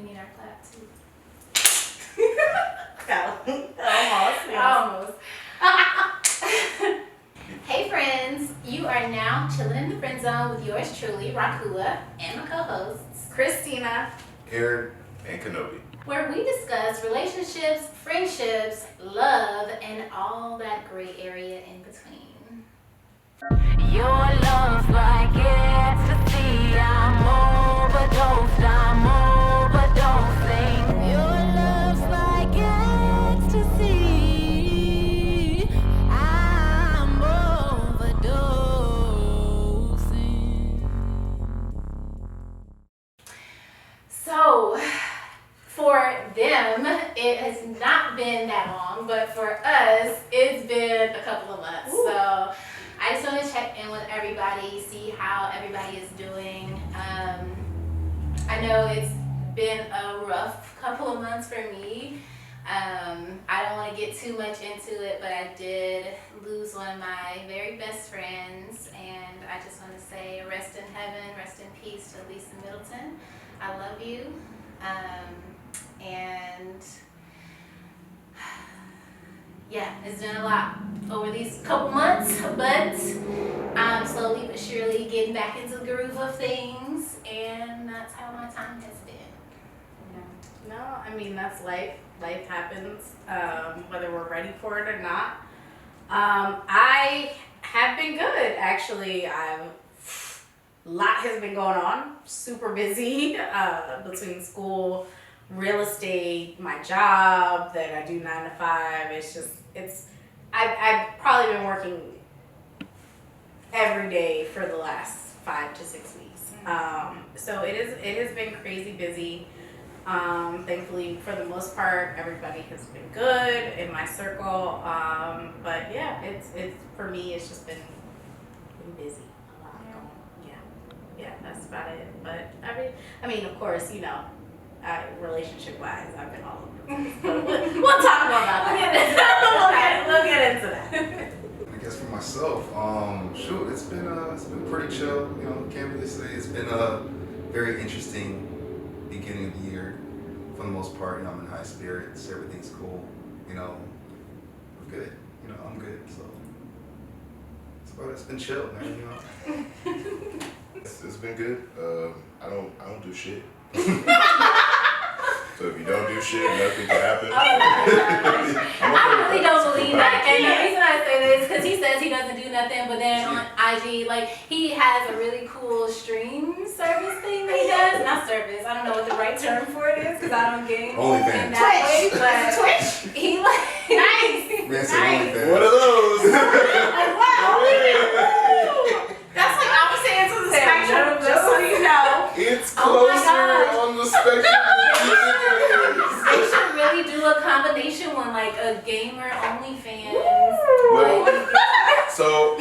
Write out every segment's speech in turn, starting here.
need our clap too. Almost. Hey friends, you are now chilling in the friend zone with yours truly, Rakua, and my co-hosts, Christina, Aaron, and Kenobi, where we discuss relationships, friendships, love, and all that gray area in between. Your love's like ecstasy. I'm overdosing. Your love's like ecstasy. I'm overdosing. So, for them, it has not been that long, but for us, it's been a couple of months. Ooh. So, I just want to check in with everybody, see how everybody is doing. I know it's been a rough couple of months for me. I don't want to get too much into it, but I did lose one of my very best friends, and I just want to say rest in heaven, rest in peace to Lisa Middleton. I love you. And yeah, it's been a lot over these couple months, but I'm slowly but surely getting back into the groove of things, and that's how my time has been. Yeah. No, I mean, that's life. Life happens, whether we're ready for it or not. I have been good, actually. A lot has been going on. Super busy between school, real estate, my job that I do 9 to 5. I've probably been working every day for the last 5 to 6 weeks. So it has been crazy busy. Thankfully, for the most part, everybody has been good in my circle. But yeah, it's for me, it's just been busy. A lot going. Yeah, that's about it. But I mean, of course, you know, relationship-wise, I've been all over the place. But we'll talk more about that. We'll get into that. I guess for myself, it's been pretty chill. You know, can't really say it's been a very interesting beginning of the year. For the most part, you know, I'm in high spirits. Everything's cool. You know, we're good. You know, I'm good. So it's been chill, man. You know. It's been good. I don't do shit. So if you don't do shit, nothing can happen. I really don't believe that. And the reason I say this is because he says he doesn't do nothing, but then on IG, like, he has a really cool stream service thing that he does. Not service. I don't know what the right term for it is because I don't game in OnlyFans. that way. But Twitch. he like Man said OnlyFans. What are those? Wow. That's like opposite ends of the spectrum, just so you know. It's Oh my closer gosh. on the spectrum. they should really do a combination one, like a gamer OnlyFans. Well, so I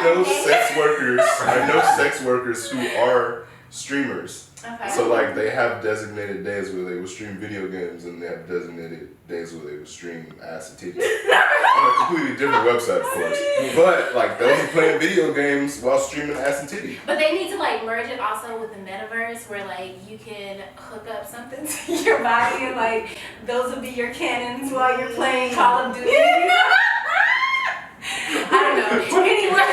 know sex workers who are streamers. Okay. So like they have designated days where they will stream video games, and they have designated days where they will stream ass and titties. On a completely different website, of course. But like those are playing video games while streaming ass and titties. But they need to like merge it also with the metaverse where like you can hook up something to your body and like those would be your cannons while you're playing Call of Duty. I don't know. Anyway.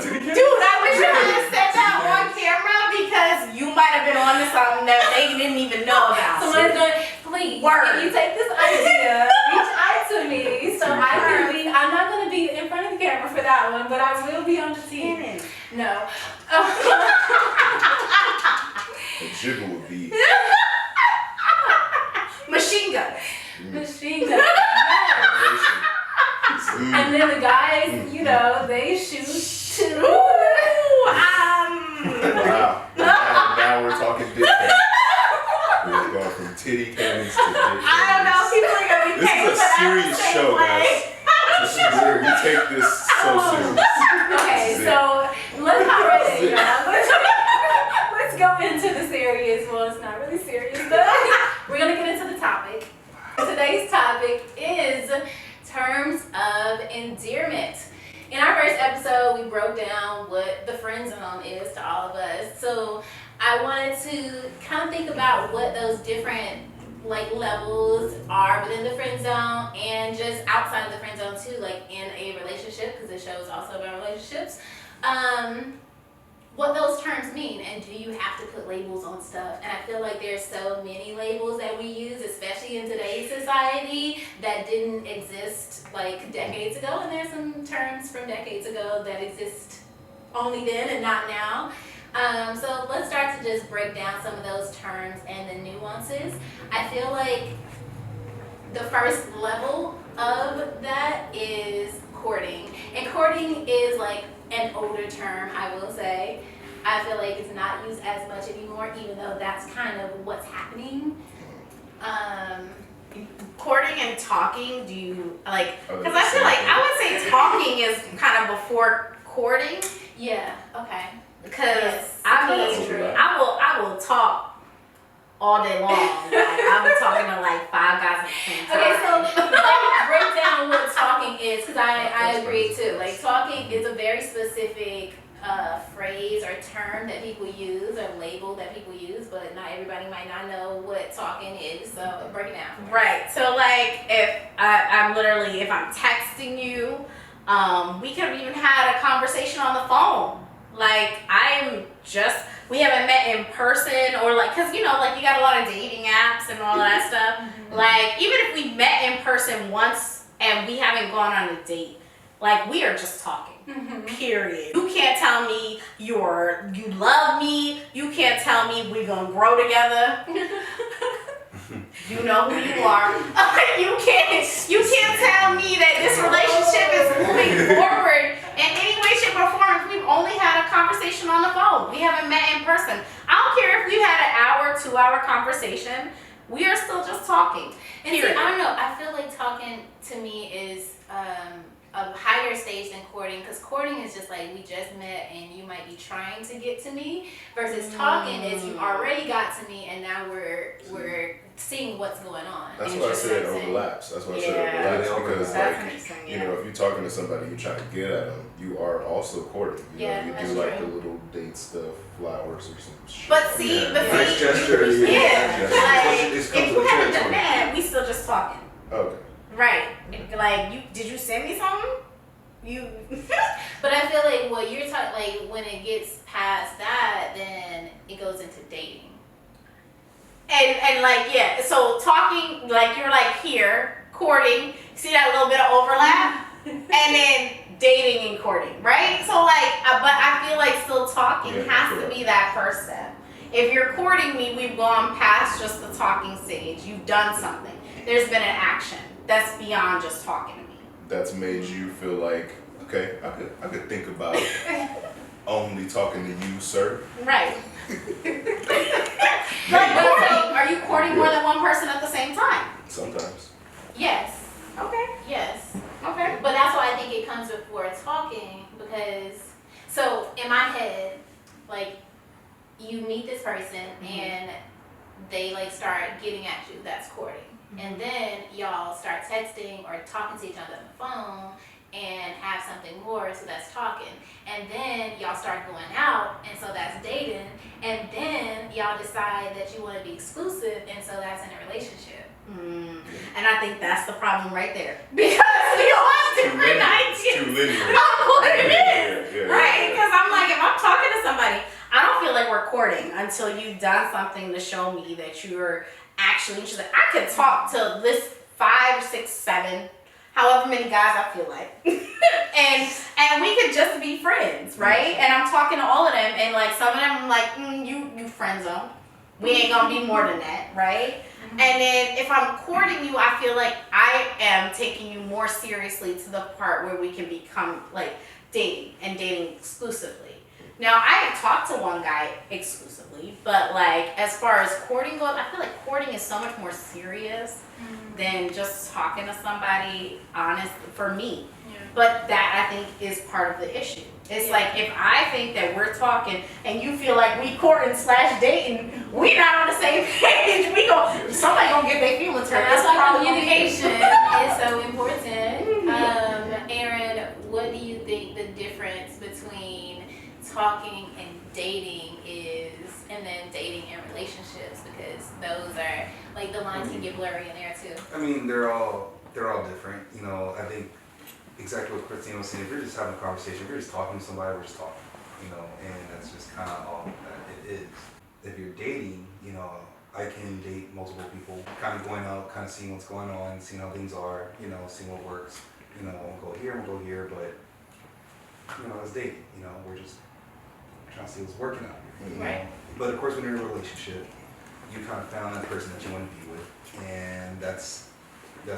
Dude, I wish you had said that on camera because you might have been on to something that they didn't even know about. Someone's going, please, Word. if you take this idea, reach out to me so I can be, I'm not going to be in front of the camera for that one, but I will be on the team. No. A jiggle would be Machine gun. Machine gun. And then the guys, you know, they shoot too. wow. Now we're talking dick cannons. We're going from titty cannons to dick cannons. I don't know. People are gonna be This paying is a for that serious the same show, way. guys. This is weird. We take this so serious. Okay, This is so let's not ready. Let's go into the serious. Well, it's not really serious, but we're gonna get into the topic. Today's topic is terms of endearment. In our first episode, we broke down what the friend zone is to all of us. So I wanted to kind of think about what those different like levels are within the friend zone and just outside of the friend zone too, like in a relationship, because the show is also about relationships. What those terms mean, and do you have to put labels on stuff? And I feel like there's so many labels that we use, especially in today's society, that didn't exist like decades ago, and there's some terms from decades ago that exist only then and not now. So let's start to just break down some of those terms and the nuances. I feel like the first level of that is courting. And courting is like an older term, I will say. I feel like it's not used as much anymore, even though that's kind of what's happening. Courting and talking, do you like, because I feel like I would say talking is kind of before courting. Yeah, okay. Because Yes, I that's mean, true. I will talk all day long. Like, I'll be talking to like 5 guys at the same time. Okay, so like, break down what talking is, because I agree too. Like, talking is a very specific phrase or term that people use or label that people use, but not everybody might not know what talking is. So break it down. Right. So like if I'm literally, if I'm texting you, we could have even had a conversation on the phone. Like we haven't met in person, or like, cause you know, like you got a lot of dating apps and all that stuff. Mm-hmm. Like even if we met in person once and we haven't gone on a date, like we are just talking. Mm-hmm. Period. You can't tell me you love me. You can't tell me we're gonna grow together. You know who you are. You can't tell me that this relationship is moving forward in any way, shape, or form. We've only had a conversation on the phone. We haven't met in person. I don't care if we had an hour, 2-hour conversation. We are still just talking. And see, I don't know. I feel like talking to me is a higher stage than courting, because courting is just like we just met and you might be trying to get to me, versus talking is you already got to me and now we're seeing what's going on. That's why I said overlaps. That's why I said overlaps, because like, you know, if you're talking to somebody, you're trying to get at them, you are also courting. You know, you do like the little date stuff, flowers or some shit. But see, Nice gesture. yeah, like It's if you coming haven't to done that, we still just talking. Okay. Right. Like did you send me something? But I feel like what you're talking, like when it gets past that, then it goes into dating. And like, yeah, so talking, like you're like here, courting, see that little bit of overlap? And then dating and courting, right? So like, but I feel like still talking has to be that first step. If you're courting me, we've gone past just the talking stage. You've done something. There's been an action that's beyond just talking to me. That's made you feel like, okay, I could think about only talking to you, sir. Right. Like courting, are you courting more than one person at the same time? Sometimes. Yes. Okay. Yes. Okay. But that's why I think it comes before talking, because so in my head, like you meet this person and they like start getting at you, that's courting. And then y'all start texting or talking to each other on the phone and have something more, so that's talking. And then y'all start going out, and so that's dating. And then y'all decide that you want to be exclusive, and so that's in a relationship. And I think that's the problem right there. Because we all have different ideas of what it is. Right? Because I'm like, if I'm talking to somebody, I don't feel like we're courting until you've done something to show me that you're actually interested. I could talk to this 5, 6, 7, however many guys I feel like. and we could just be friends, right? And I'm talking to all of them, and like some of them I'm like, you friend zone. We ain't gonna be more than that, right? And then if I'm courting you, I feel like I am taking you more seriously to the part where we can become like dating and dating exclusively. Now, I have talked to one guy exclusively, but like as far as courting goes, I feel like courting is so much more serious than just talking to somebody, honest, for me. Yeah. But that I think is part of the issue. It's like if I think that we're talking and you feel like we courting / dating, we not on the same page. Somebody gonna get their feelings hurt. That's why probably communication is so important. Aaron, what do you think the difference between talking and dating is, and then dating and relationships, because those are like the lines can get blurry in there too. I mean, they're all different. You know, I think exactly what Christina was saying. If you're just having a conversation, if you're just talking to somebody, we're just talking. You know, and that's just kind of all that it is. If you're dating, you know, I can date multiple people, kind of going out, kind of seeing what's going on, seeing how things are, you know, seeing what works. You know, we'll go here, but you know, it's dating. You know, we're just trying to see what's working out here. Right. But of course, when you're in a relationship, you kind of found that person that you want to be with, and that's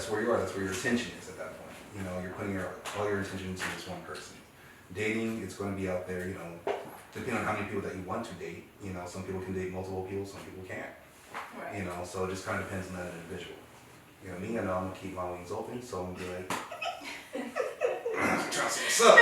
where you are. That's where your attention is at that point. You know, you're putting all your attention into this one person. Dating, it's going to be out there. You know, depending on how many people that you want to date. You know, some people can date multiple people, some people can't. Right. You know, so it just kind of depends on that individual. You know, me, I know I'm gonna keep my wings open, so I'm gonna be like, trying to see what's up.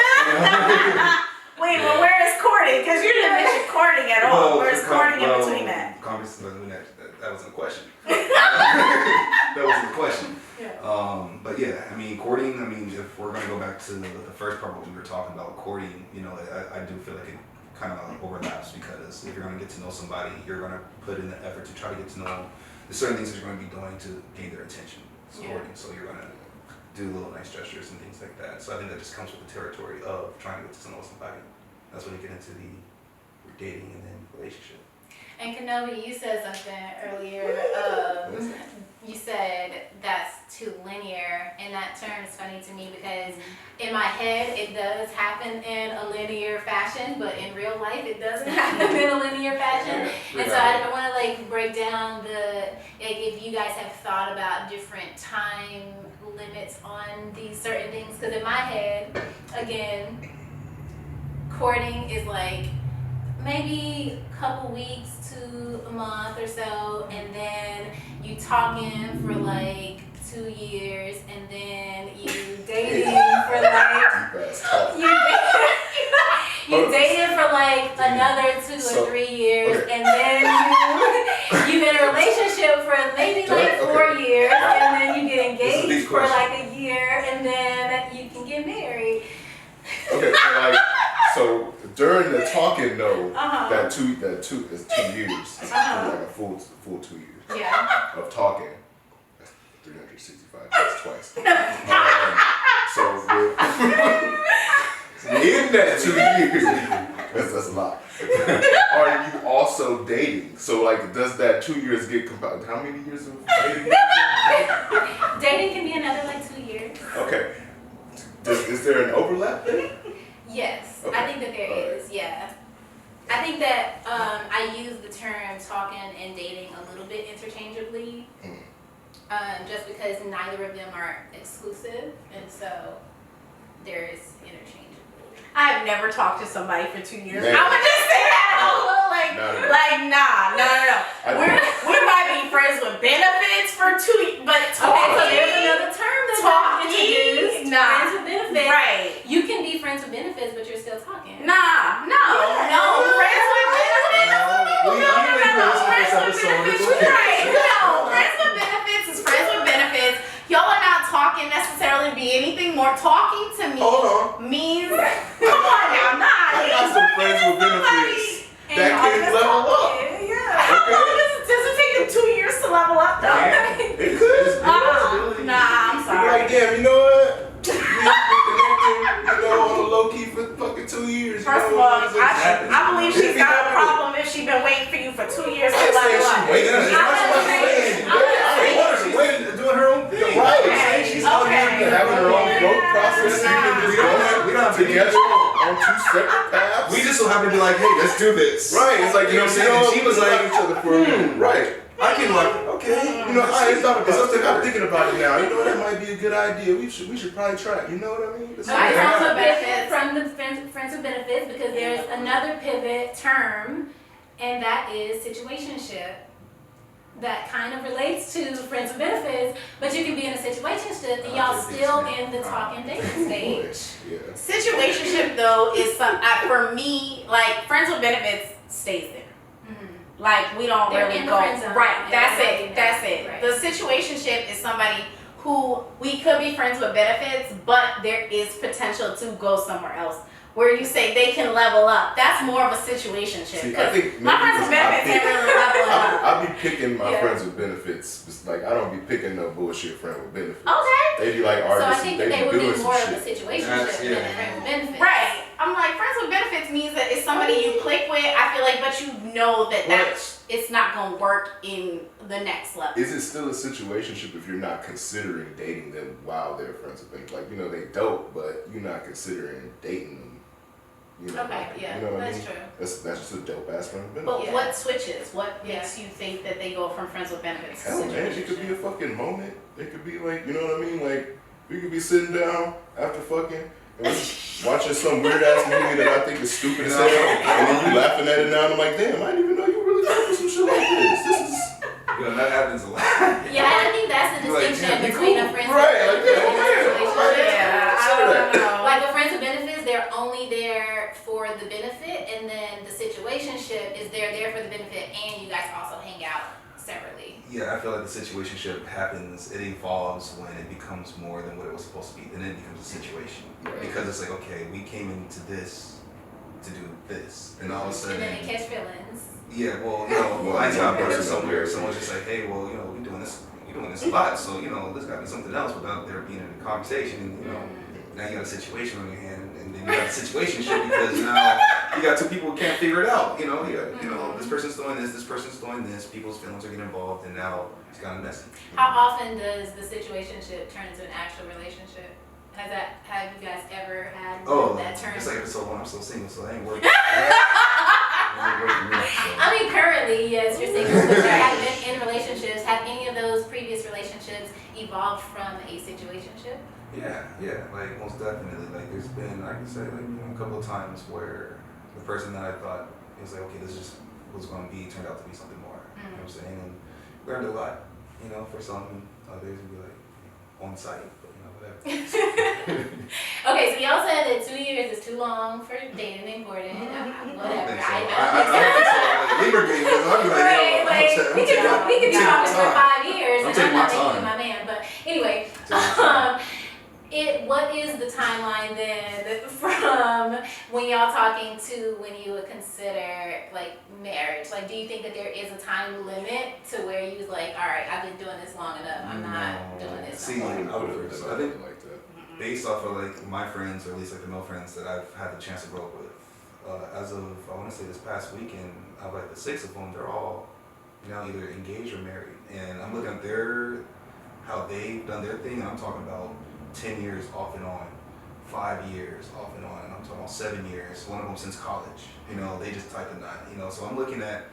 Wait, well, where is courting? Because you didn't mention courting at all. Where's courting in between that? That wasn't a question. That wasn't a question. Yeah. But yeah, I mean, courting, I mean, if we're going to go back to the first part of what we were talking about, courting, you know, I do feel like it kind of overlaps, because if you're going to get to know somebody, you're going to put in the effort to try to get to know them. There's certain things that you're going to be doing to gain their attention. It's courting, so you're going to do little nice gestures and things like that. So I think that just comes with the territory of trying to get to know somebody. That's when you get into the dating and then relationship. And Kenobi, you said something earlier. You said that's too linear, and that term is funny to me because in my head it does happen in a linear fashion, but in real life it doesn't happen in a linear fashion. And so I want to like break down if you guys have thought about different time limits on these certain things, because in my head, again, courting is like maybe a couple weeks to a month or so, and then you talking for like 2 years, and then you dating for like you dating for like another 2 or 3 years, and then you in a relationship for maybe like 4 years, and then you get engaged for like a year, and then you can get married. Okay, so during the talking though, that two is 2 years, like a full 2 years Yeah. of talking. That's 365 days twice. So in that 2 years, that's a lot. Are you also dating? So like, does that 2 years get compounded? How many years of dating? Dating can be another like 2 years. Okay. Is there an overlap there? Yes, Okay. I think that there is. Yeah, I think that I use the term talking and dating a little bit interchangeably, just because neither of them are exclusive, and so there is interchangeability. I've never talked to somebody for 2 years. Man. I would just say that No. We might be friends with benefits for 2 years, but Okay, so there's another term that's introduced. Nah. Friends with benefits. Right. You can be friends with benefits, but you're still talking. No. Friends with benefits. Friends with benefits is friends with benefits. Y'all are not talking necessarily to be anything more. Talking to me means, come on now, I got some friends with benefits that can level up. Does it take them 2 years to level up though? It could. Nah, I'm You're sorry. like, damn, you know what? We've been connected, on the low key for fucking 2 years. First of all, I believe she's got a problem if she's been waiting for you for 2 years to level up. Doing her own thing. Right. She's out here having her own growth process. We don't have to Together on 2 separate paths. We just so happen to be like, hey, let's do this. Right. It's like, You know what I'm saying? And she was like, each other for a minute. Right. I can like, okay. You know, I ain't thought about It's it. up to I'm her. thinking about it now. You know, that might be a good idea. We should probably try it. You know what I mean? It's Alright, like- so I'm a pivot from the friends with benefits, because there's another pivot term, and that is situationship. That kind of relates to friends with benefits, but you can be in a situationship and y'all still in the talking dating stage. Yeah. Situationship though is for me, like friends with benefits stays there. Like we don't They're really in the go friend zone. right. That's Yeah, it. That's it. right. The situationship is somebody who we could be friends with benefits, but there is potential to go somewhere else where you say they can level up. That's more of a situationship. See, I think My maybe friends with because benefits ain't really leveling up. I'll be picking my Yeah. friends with benefits. It's like I don't be picking no bullshit friend with benefits. Okay. They be like So I artists think and that they they be would doing be some more of a shit. situationship That's- than a yeah. friend with benefits. Right. I'm like, friends with benefits means that it's somebody you click with, I feel like, but you know that it's not gonna work in the next level. Is it still a situationship if you're not considering dating them while they're friends with benefits? Like, you know, they dope, but you're not considering dating them. You know, Okay, yeah, you know what I that's mean? true. That's just a dope ass friend with benefits. But Yeah. what switches? What makes you think that they go from friends with benefits to Hell, man, it could be a fucking moment. It could be like, you know what I mean? Like, we could be sitting down after fucking and we're just watching some weird ass movie that I think is stupid as hell, and then you laughing at it now, and I'm like, damn, I didn't even know you really fucking some shit like this. This is Yo, that happens a lot. Yeah, I think that's the You're like, distinction damn, you between cool. a friend Right, with like, benefits yeah, and a yeah, situationship. Yeah, I Consider don't that. know. Like with friends with benefits, they're only there for the benefit, and then the situationship is they're there for the benefit, and you guys also hang out separately. Yeah, I feel like the situationship happens, it evolves when it becomes more than what it was supposed to be. Then it becomes a situation. Right. Because it's like, okay, we came into this to do this. And all of a sudden, And then they catch feelings. yeah, well, you know, Well, I tell a yeah. person somewhere, someone's just like, hey, well, you know, we're doing this a lot, so, you know, there's got to be something else without there being a conversation. And, you know, now you got a situation on your hand, and then you got a situation shit because now you got two people who can't figure it out. You know, you know, this person's doing this person's doing this, people's feelings are getting involved, and now it's kind of messy. How often does the situationship turn into an actual relationship? Have you guys ever had Oh, that turn? it's like episode 1, I'm still single, so that ain't working. That ain't working yet, so. I mean, currently, yes, you're single, but you have been in relationships. Have any of those previous relationships evolved from a situationship? Yeah, like most definitely. Like there's been, I can say, like, you know, a couple of times where the person that I thought was like, okay, this is just what's going to be, turned out to be something more. You know what I'm saying? And learned a lot, you know, for some, and others would be like, on site, but you know, whatever. Okay, so y'all said that 2 years is too long for dating and courting. Whatever. I don't think so. Like, Libra game, because I'll be like, Right, yo, like, we could be talking for 5 years, I'm and taking I'm not my making you time. my man. But anyway, what is the timeline then from when y'all talking to when you would consider like marriage? Like, do you think that there is a time limit to where you was like, all right, I've been doing this long enough, I'm not doing this See, no I more? wouldn't put it I think like that. based off of like my friends, or at least like the male friends that I've had the chance to grow up with, as of I want to say this past weekend, out of like the 6 of them, they're all now either engaged or married, and I'm looking at how they've done their thing, and I'm talking about 10 years off and on, 5 years off and on, and I'm talking about 7 years. One of them since college. You know, they just typed a 9. You know, so I'm looking at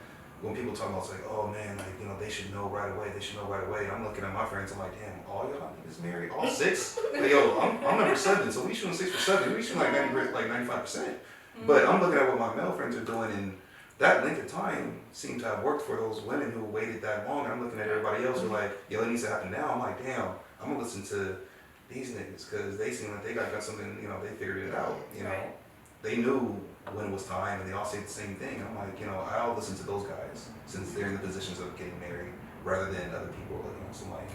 when people talk about it's like, oh man, like, you know, they should know right away. They should know right away. I'm looking at my friends. I'm like, damn, all y'all niggas married, all 6. Like, yo, I'm number 7, so we shooting 6 for 7. We shooting like 95%. But I'm looking at what my male friends are doing, and that length of time seemed to have worked for those women who waited that long. And I'm looking at everybody else who are like, yo, it needs to happen now. I'm like, damn, I'm gonna listen to these niggas because they seem like they got something, you know, they figured it out. You know, Right. they knew when it was time, and they all say the same thing. I'm like, you know, I'll listen to those guys since they're in the positions of getting married rather than other people. You know, so I'm like,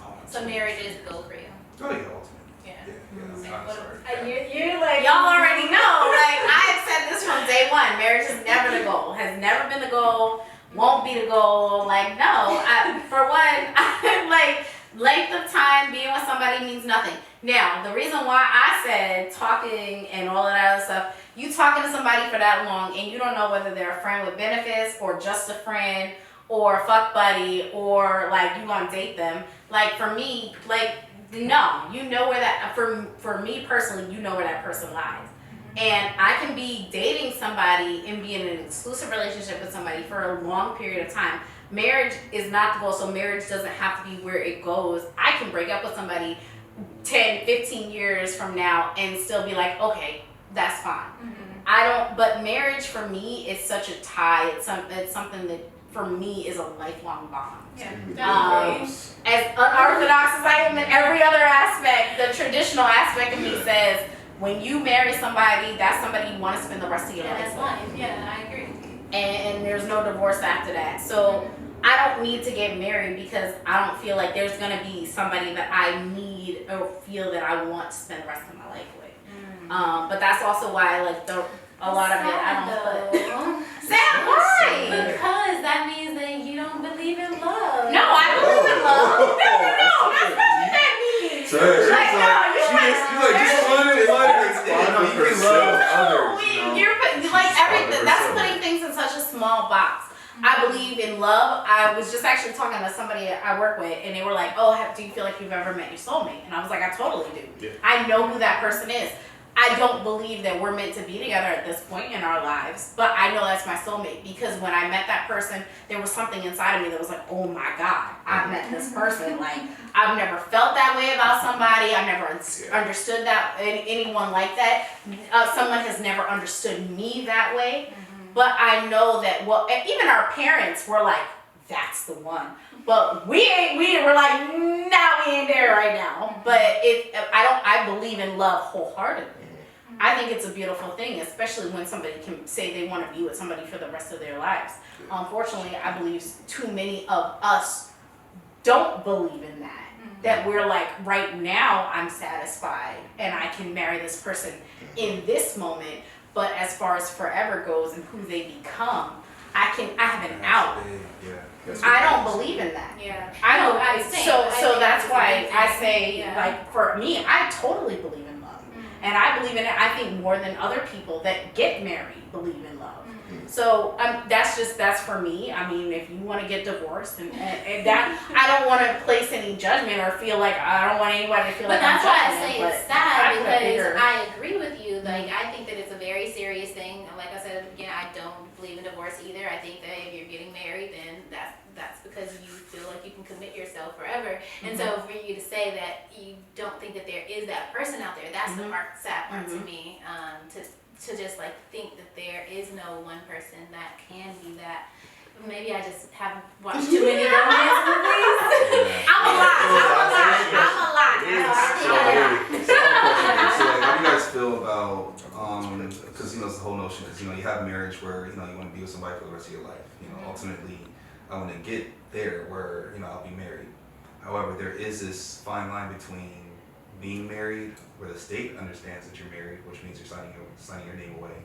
I want So to. marriage is the goal for you. Oh yeah, ultimately. Yeah. Yeah, I'm sorry. You're like Y'all already know, like, I have said this from day one. Marriage is never the goal. Has never been the goal. Won't be the goal. Like, no. For one, like, length of time being with somebody means nothing. Now, the reason why I said talking and all of that other stuff, you talking to somebody for that long and you don't know whether they're a friend with benefits or just a friend or a fuck buddy or, like, you gonna date them. Like, for me, like, no, you know where that, for me personally, you know where that person lies. And I can be dating somebody and be in an exclusive relationship with somebody for a long period of time. Marriage is not the goal, so marriage doesn't have to be where it goes. I can break up with somebody 10, 15 years from now and still be like, okay, that's fine. But marriage for me is such a tie. It's something that for me is a lifelong bond. Yeah. As unorthodox as I am in every other aspect, the traditional aspect of me says, when you marry somebody, that's somebody you want to spend the rest of your life That's with. life. Yeah, I agree. And there's no divorce after that. So I don't need to get married because I don't feel like there's going to be somebody that I need or feel that I want to spend the rest of my life with. But that's also why a lot of it I don't put. Sad, why? Because that means that you don't believe in love. No, I believe in love. No, that's not what that means. So she's like, you can love others. You're like everything. That's putting things in such a small box. I believe in love. I was just actually talking to somebody I work with, and they were like, "Oh, do you feel like you've ever met your soulmate?" And I was like, "I totally do. Yeah. I know who that person is. I don't believe that we're meant to be together at this point in our lives, but I know that's my soulmate because when I met that person, there was something inside of me that was like, oh my God, I've met this person. Like, I've never felt that way about somebody. I've never understood that anyone like that. Someone has never understood me that way. But I know that, even our parents were like, that's the one. But we're like, nah, we ain't there right now. But I believe in love wholeheartedly. I think it's a beautiful thing, especially when somebody can say they want to be with somebody for the rest of their lives. Unfortunately, I believe too many of us don't believe in that. That we're like, right now I'm satisfied and I can marry this person in this moment. But as far as forever goes and who they become, I have an out. I don't believe in that. Yeah. I don't. So that's it's a why big I thing. say, like, for me, I totally believe in love, and I believe in it. I think more than other people that get married believe in love. So that's for me. I mean, if you want to get divorced and that, I don't want to place any judgment or feel like I don't want anybody to feel But like that's I'm why I judging say them, it's but sad I put a because bigger- I agree with you. Like, I think that it's a very serious thing. And like I said again, I don't believe in divorce either. I think that if you're getting married, then that's because you feel like you can commit yourself forever. And so for you to say that you don't think that there is that person out there, that's the sad part to me. To just like think that there is no one person that can be that. Maybe I just haven't watched too many romance movies. I'm a lot. So like, how do you guys feel about, because it's the whole notion is, you have marriage where, you want to be with somebody for the rest of your life. Ultimately, I want to get there where, I'll be married. However, there is this fine line between being married, where the state understands that you're married, which means you're signing your name away.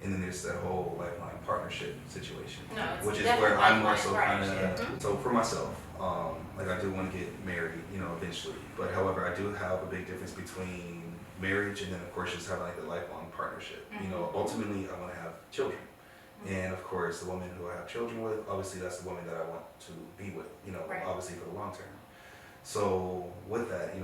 And then there's that whole lifeline partnership situation, which is where I'm more so kind of, so for myself, like I do want to get married, eventually. But however, I do have a big difference between marriage and then of course just having like the lifelong partnership. Ultimately I want to have children. And of course the woman who I have children with, obviously that's the woman that I want to be with, obviously for the long term. So with that, I'm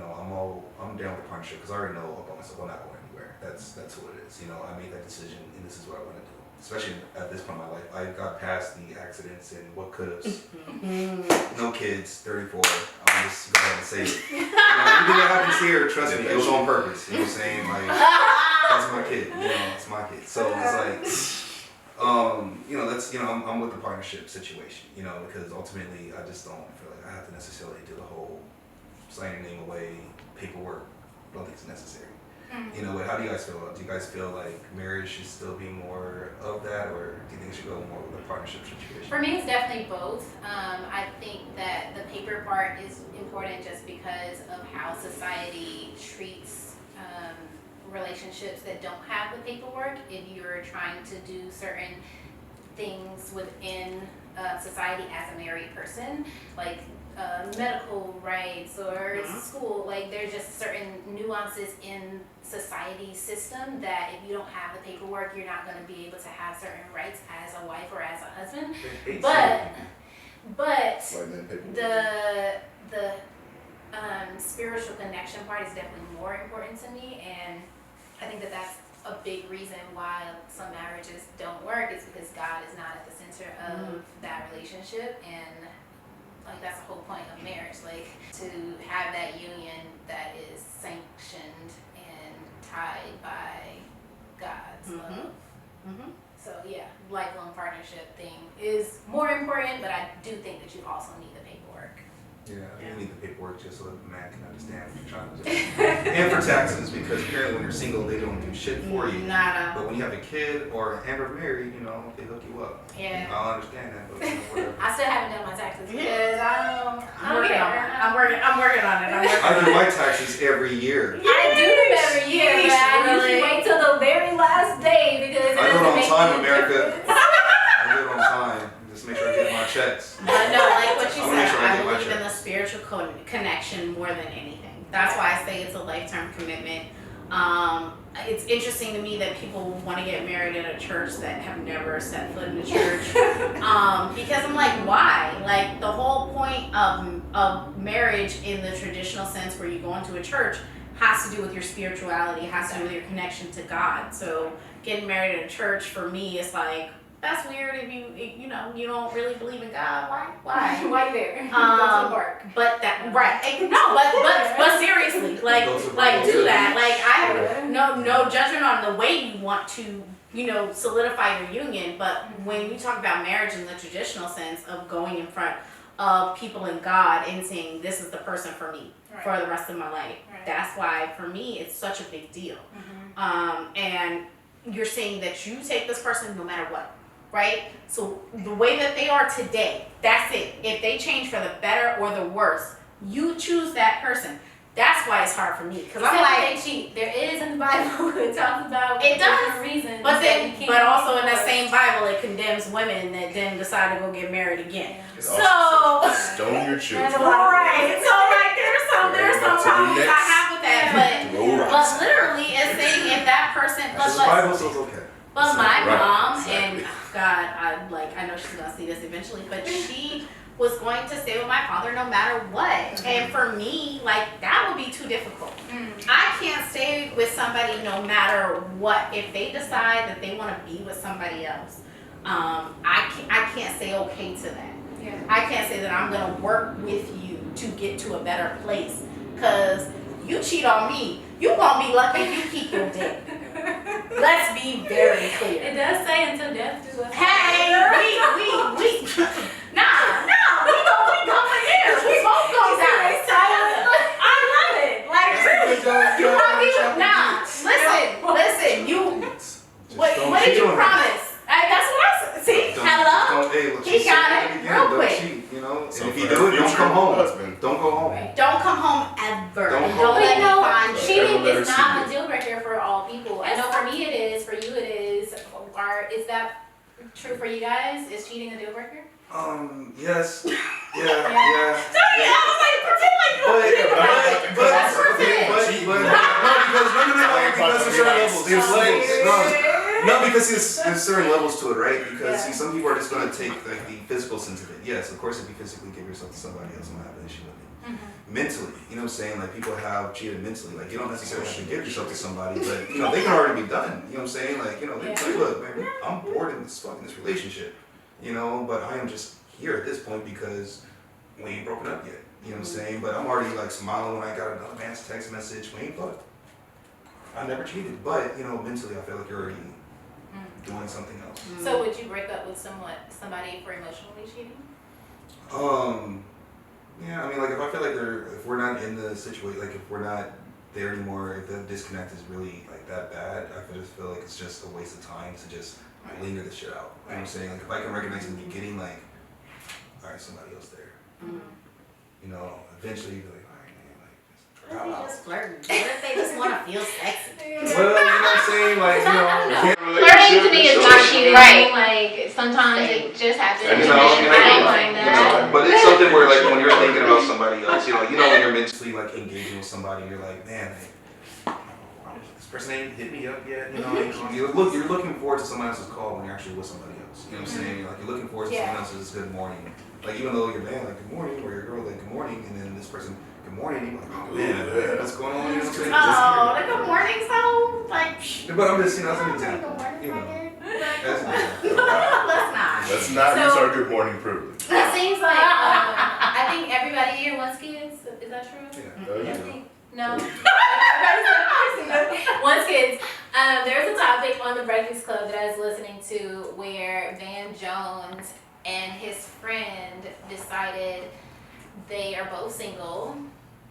down with the partnership because I already know about myself, I'm not going anywhere. That's who it is. I made that decision and this is what I want to do. Especially at this point in my life. I got past the accidents and what could have. No kids, 34. I'm just go ahead and say it. Anything that happens here, trust me, it was on purpose. You know what I'm saying? Like, that's my kid. It's my kid. So it's like, I'm with the partnership situation, because ultimately I just don't feel like I have to necessarily do the whole sign your name away, paperwork. I don't think it's necessary. How do you guys feel about it? Do you guys feel like marriage should still be more of that, or do you think it should go more with a partnership situation? For me, it's definitely both. I think that the paper part is important just because of how society treats relationships that don't have the paperwork. If you're trying to do certain things within society as a married person, like medical rights or school, like there's just certain nuances in society's system that if you don't have the paperwork, you're not going to be able to have certain rights as a wife or as a husband. But the spiritual connection part is definitely more important to me, and I think that that's a big reason why some marriages don't work is because God is not at the center of that relationship, and like that's the whole point of marriage, like to have that union that is sanctioned and tied by God's love. So yeah, lifelong partnership thing is more important, but I do think that you also need the paperwork. Yeah, you need the paperwork just so that the man can understand what you're trying to do. And for taxes, because apparently when you're single, they don't do shit for you. Nada. But when you have a kid or ever married, they hook you up. Yeah. I understand that, but whatever. I still haven't done my taxes because I'm working on it. I'm working on it. I do my taxes every year. I do them every year, but I usually wait till last day because it I do it doesn't on make time, any America. difference. I do it on time. Just make sure I get my checks. But no, like what you I wanna make said, sure I I get my believe in the checks. spiritual connection more than anything. That's why I say it's a lifetime commitment. It's interesting to me that people want to get married in a church that have never set foot in a church. Because I'm like, why? Like the whole point of marriage in the traditional sense where you go into a church has to do with your spirituality, has to do with your connection to God. So getting married in a church for me is like, that's weird if you don't really believe in God. Why? Why there? Go to work. But that right? But seriously, like do that. Like I have no judgment on the way you want to solidify your union. But when you talk about marriage in the traditional sense of going in front of people in God and saying this is the person for me for the rest of my life, that's why for me it's such a big deal. And you're saying that you take this person no matter what. Right? So the way that they are today, that's it. If they change for the better or the worse, you choose that person. That's why it's hard for me. Because I'm like, they cheat. There is in the Bible it talks about it does. different reasons. But then, that you but can't also in divorce. that same Bible, it condemns women that then decide to go get married again. It So, also says, stone your children. right. So like, there's some problems I have with that. Throw But rocks. literally, it's saying if that person, The Bible says okay. But my Right, mom, exactly. and God, I know she's gonna see this eventually, but she was going to stay with my father no matter what. And for me, like that would be too difficult. I can't stay with somebody no matter what. If they decide that they want to be with somebody else, I can't say okay to that. Yeah. I can't say that I'm gonna work with you to get to a better place. Cause you cheat on me, you gonna be lucky if you keep your dick. Let's be very clear. It does say until death do us. Hey, we nah, we going there. We both go down. I love it. Like really, you want me to listen. What did you promise? That's what I said. See, hello. He got it real quick. Cheat, So and if for you her do it, don't future come home. husband. Don't go home. Right. Don't come home ever. Don't And come don't home. let But me find you. cheating Ever is let her not see a deal breaker for all people. I know for me it is, for you it is. Or is that true for you guys? Is cheating a deal breaker? Yes. Yeah. Sorry, I was like, pretend like you don't think about it. Because there's certain levels. There's levels. No, because there's certain levels to it, right? Because see, some people are just gonna take like the physical sense of it. Yes, of course, if you physically give yourself to somebody else, I'm gonna have an issue with it. Mentally, you know what I'm saying? Like people have cheated mentally. Like you don't necessarily have to give yourself to somebody, but they can already be done. You know what I'm saying? Like they're like, look, man, I'm bored in this relationship. But I am just here at this point because we ain't broken up yet. You know what I'm saying? But I'm already like smiling when I got another man's text message. We ain't fucked. I never cheated, but mentally I feel like you're already doing something else. So would you break up with somebody for emotionally cheating? Yeah, I mean, like if I feel like if we're not in the situation, like if we're not there anymore, if the disconnect is really like that bad, I just feel like it's just a waste of time to just linger this shit out. You know what I'm saying? Like if I can recognize in the beginning, like, all right, somebody else there. Eventually you'll be like, all right, man, like, What if they just flirting? What if they just want to feel sexy? well, you know what I'm saying? Like, Flirting to me is not cheating. Right. Like sometimes it just happens. I don't mind that. but it's something where like when you're thinking about somebody else, when you're mentally like engaging with somebody, you're like, man, this person ain't hit me up yet. You're looking forward to someone else's call when you're actually with somebody else. You know what I'm saying? Like you're looking forward to someone else's good morning. Like even though your man like good morning or your girl like good morning, and then this person good morning, you're like, oh man, what's going on? You know what I'm saying? Oh, the good morning song? Like, But I'm just that's an example. good morning, You know. Let's Let's not So- use our good morning privilege. It seems like I think everybody here wants kids. Is that true? Yeah. Oh, I yeah. think no. Wants kids. There's a topic on the Breakfast Club that I was listening to where Van Jones and his friend decided they are both single.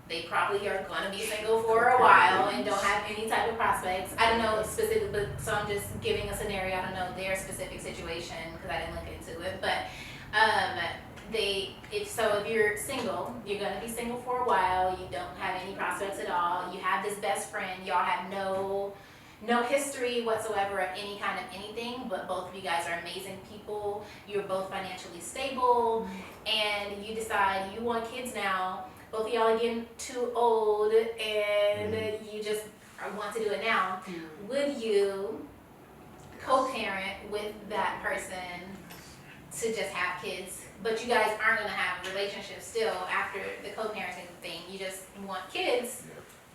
They probably are going to be single for a while and don't have any type of prospects. I don't know specific, but so I'm just giving a scenario. I don't know their specific situation because I didn't look into it. But if you're single, you're going to be single for a while. You don't have any prospects at all. You have this best friend. Y'all have no no history whatsoever of any kind of anything, but both of you guys are amazing people. You're both financially stable, and you decide you want kids now. Both of y'all are getting too old, and you just want to do it now. Would you co-parent with that person to just have kids, but you guys aren't going to have a relationship still after the co-parenting thing? You just want kids.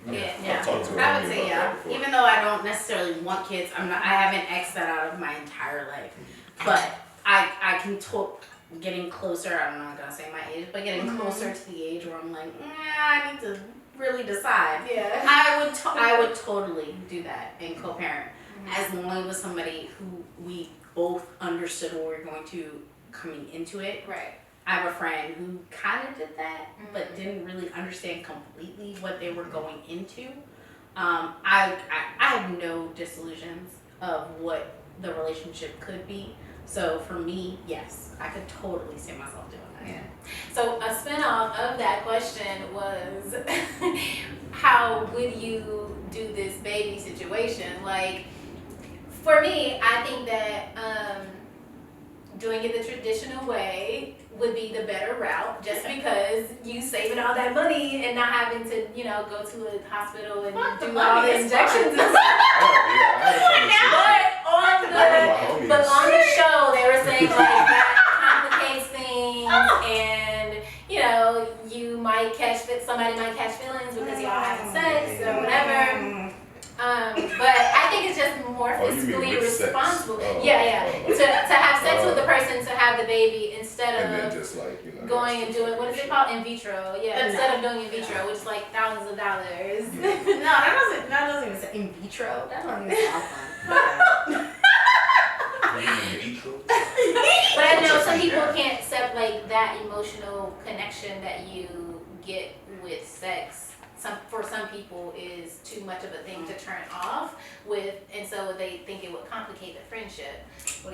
Yeah. Talk to I her would say about that before. even though I don't necessarily want kids, I haven't X'd that out of my entire life. But I can getting closer, I'm not gonna say my age, but getting closer to the age where I'm like, I need to really decide. Yeah. I would totally do that and co-parent as long as it was somebody who we both understood what we were going to coming into it. Right. I have a friend who kind of did that, but didn't really understand completely what they were going into. I have no disillusions of what the relationship could be. So for me, yes, I could totally see myself doing that. Yeah. So a spinoff of that question was, how would you do this baby situation? Like, for me, I think that doing it the traditional way would be the better route, just because you saving all that money and not having to, go to a hospital and do all the injections and stuff. But on the show, they were saying like that complicates things, and you might somebody might catch feelings because y'all having sex or whatever. But I think it's just more fiscally responsible. To have sex with the person, to have the baby instead And of then just like, going and doing, what is it called, in vitro? Yeah, instead of doing in vitro, which is like thousands of dollars. No, that doesn't even say in vitro. That doesn't even sound fun. But I know some people can't separate that emotional connection that you get with sex. For some people is too much of a thing to turn off with, and so they think it would complicate the friendship. Would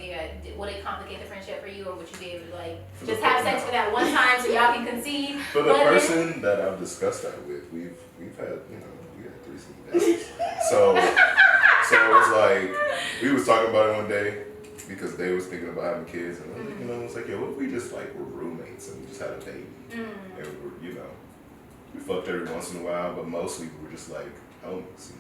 it complicate the friendship for you, or would you be able to just have sex for that one time so y'all can conceive? For the person that I've discussed that with, we've had we had threesome days. So it's like we was talking about it one day because they was thinking about having kids, and I was like, what if we just like were roommates and we just had a baby, and we fucked every once in a while, but mostly we were just like homies,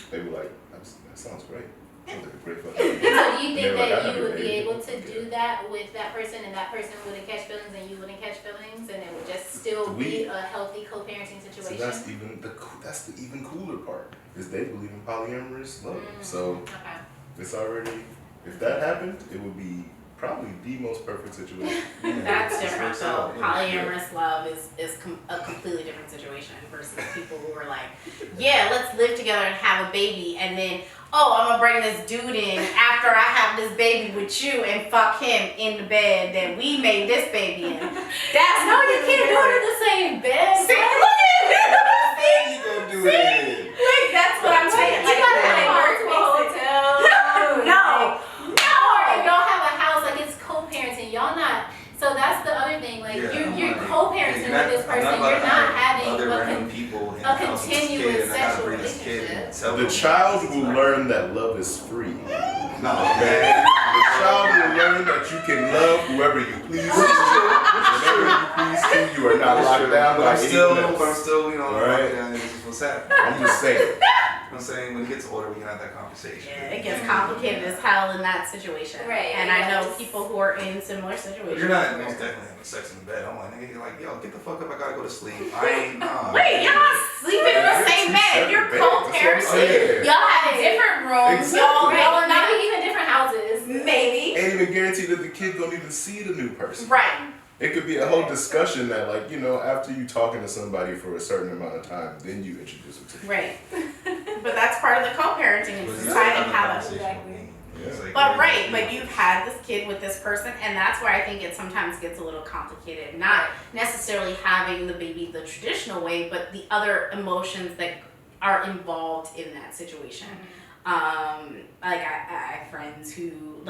They were like, that sounds great. Sounds like a great fucking So do you think like, that you would be able to do that with that person, and that person wouldn't catch feelings and you wouldn't catch feelings, and it would just still be a healthy co-parenting situation? So that's the even cooler part, is they believe in polyamorous love. So it's already, if that happened, it would be probably the most perfect situation. That's different. So polyamorous love is a completely different situation versus people who are like, let's live together and have a baby, and then I'm gonna bring this dude in after I have this baby with you and fuck him in the bed that we made this baby in. That's no, you can't do it in the same bed. See, look at it. You gonna do it? Wait, that's what I'm saying. You gotta go to a hotel. No. Or y'all have a house, like it's co-parenting. Y'all not. So that's the other thing. Like you're co-parenting with this person. You're not having other random people in the house with this continuous kid, and I gotta sexual bring this kid relationship. and tell The them child this is will not- learn that love is free. No, Man, the child will learn that you can love whoever you please to. Whenever you please to, you are not locked down But by I'm still, anyone else. Alright. this is what's happening. I'm just saying. I'm saying when it gets older, we can have that conversation. Yeah, it gets complicated as hell in that situation. Right, And I know yes. people who are in similar situations. You're not most definitely having sex in the bed. I'm like, nigga, you're like, yo, get the fuck up. I gotta go to sleep. I ain't nah. Wait, you're not sleeping in the You're same two bed. separate You're beds. That's what I'm co-parenting. saying. Y'all have different rooms. Exactly. Y'all are not Maybe even different houses. maybe. Ain't even guaranteed that the kid don't even see the new person. Right. It could be a whole discussion that, like, after you talking to somebody for a certain amount of time, then you introduce them to the Right. But that's part of the co-parenting But is you deciding have a how to. conversation with me. It's like, But where you but go. you've had this kid with this person, and that's where I think it sometimes gets a little complicated. Not necessarily having the baby the traditional way, but the other emotions that are involved in that situation. Like I have friends who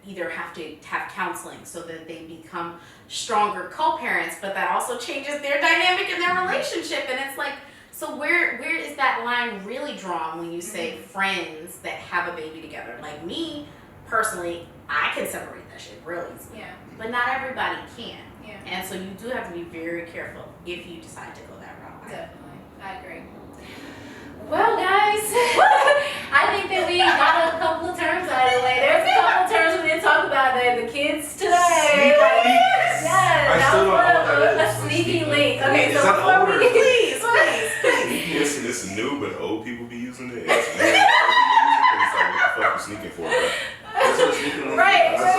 either have to have counseling so that they become stronger co-parents, but that also changes their dynamic in their relationship, and it's like So where is that line really drawn when you say friends that have a baby together? Like me, personally, I can separate that shit real easily. Yeah. But not everybody can. Yeah. And so you do have to be very careful if you decide to go that route. Definitely. I agree. Well, guys, I think that we got a couple of terms out of the way. There's a couple of terms we didn't talk about the kids today. Yes, I that still was don't know what that a is. sneaky link. Okay, Is so that before older? we please. It's new, but old people be using it. It's new, old people use it 'cause it's like, what the fuck you sneaking for, bro? That's what sneaking link Right, is. That's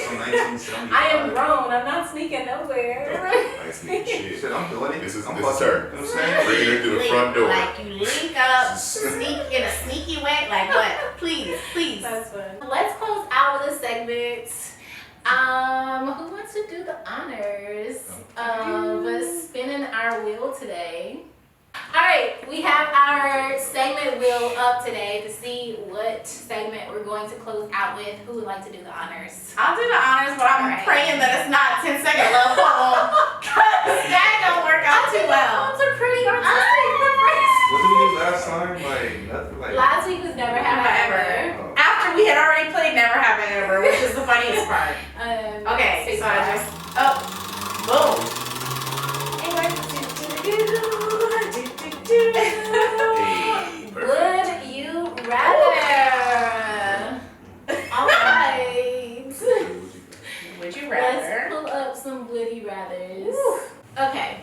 some 1975. I am grown. I'm not sneaking nowhere. I ain't sneaking shit. Shit, I'm doing it. This is I'm her. fucking, you know what I'm saying? Bringing her through the front door. Like you link up, sneak in a sneaky way. Like what? Please. That's fun. Let's close out with a segment. Who wants to do the honors of spinning our wheel today? All right, we have our segment wheel up today to see what segment we're going to close out with. Who would like to do the honors? I'll do the honors, but I'm Alright. praying that it's not 10-second love poem. Cause that don't work out too well. Poems are pretty artistic. What did we do last time? Like, nothing like. Last week was Never Have I Ever. After we had already played Never Have I Ever, which is the funniest part. Okay, so I just boom. Hey, perfect. Would you rather? All right. Would you Let's rather? pull up some would you rathers. Okay.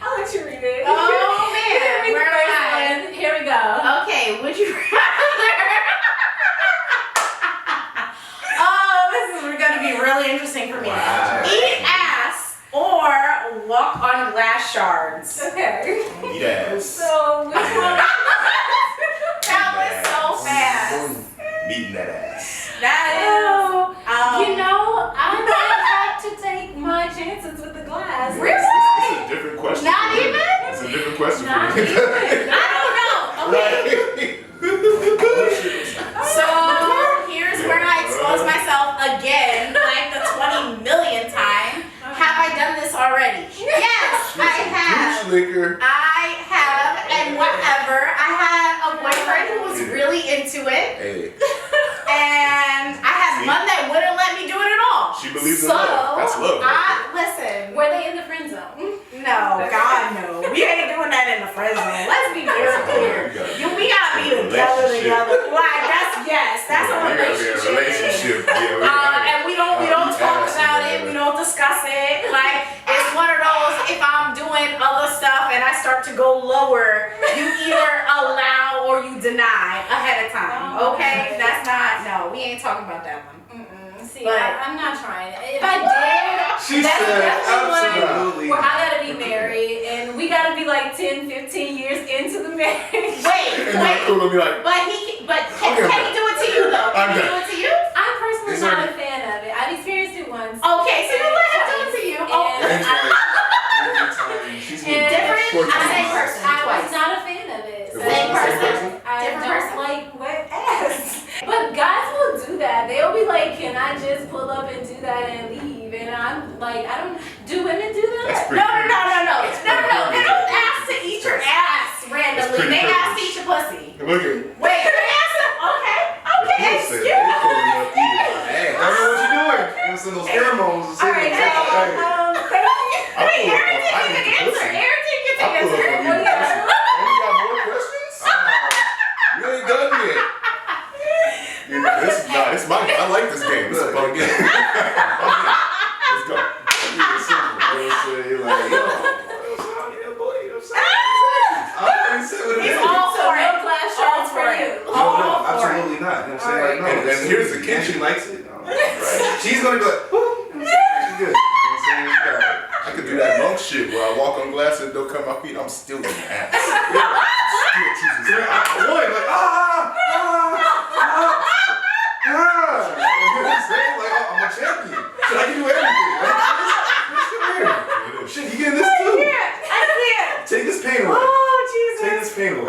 I'll let you read it. Oh man, Read the where first am I? one. Here we go. Okay, would you rather? Oh, this is gonna be really interesting for me. Wow. Eat ass or walk on glass shards. Okay. Eat ass. So which one? That was so fast. Meeting that ass. That is. You know, I might have to take my chances with the glass. It's a different question. Not for me. even? It's a different question Not for me. even. I don't know. Okay. So here's where I expose myself again, like the 20 millionth time. Have I done this already? Yes, I have. Liquor. I have, and whatever. I had a boyfriend who was really into it, Hey, and I had one that wouldn't let me do it at all. she believes in So, love. That's love. Listen. Were they in the friend zone? No, God no. We ain't doing that in the friend zone. Let's be very clear. We gotta be together. Like that's a relationship. And we don't talk about it. We don't discuss it. Like it's one of those. If I'm doing other stuff and I start to go lower, you either allow or you deny ahead of time. Okay, that's not. No, we ain't talking about that one. See, But- I'm not trying it. If I did, She that's said definitely one absolutely. where I gotta be married, and we gotta be like 10, 15 years into the marriage. And Wait. then we're gonna be like, But can he do it to you though? Can he do it to you? I'm personally Is not there- a fan of it. I've experienced it once. Okay, so you let him do it to you. Oh, And It's I, like every time she's getting and different- Short I'm time. same person. I was Twice. not a fan of it. It So wasn't the same person? I Different don't person? like wet ass. But guys will do that. They'll be like, "Can I just pull up and do that and leave?" And I'm like, "I don't. Do women do that?" That's pretty No. That's They pretty don't ask to eat your ass randomly. pretty They ask to privileged. eat your pussy. look at. Wait, they ask to, okay, excuse me. They pulling up eating my ass. I know what you're doing. You know, those pheromones. All right, Hey. thank you. I Wait, pull up Aaron on- didn't I even eat the answer. pussy. Aaron didn't get to I pull up answer. on you. You got more questions? You ain't done yet. You know, this my. I like this game. This is a fun game. Let's go. It's simple. You know what I'm saying? Like, yo, yeah, boy, you know what I'm saying? I already said what it He's is. all So for no it. glass All shots for for it. you. No, All for it. absolutely not. You know what I'm saying? Like, no. And here's the And kicker. she likes it. No, right? She's gonna be like, woo. You know what I'm saying? She's good. You know what I'm saying? She got it. I could do that monk shit where I walk on glass and don't cut my feet. I'm still in the ass. Still choosing So that. I won. Like, you know what I'm saying? Like, oh, I'm a champion. So I can do everything. Like, come here. Shit, you getting this too? I can't. Take this pain away. Oh, Take Jesus. this pain away.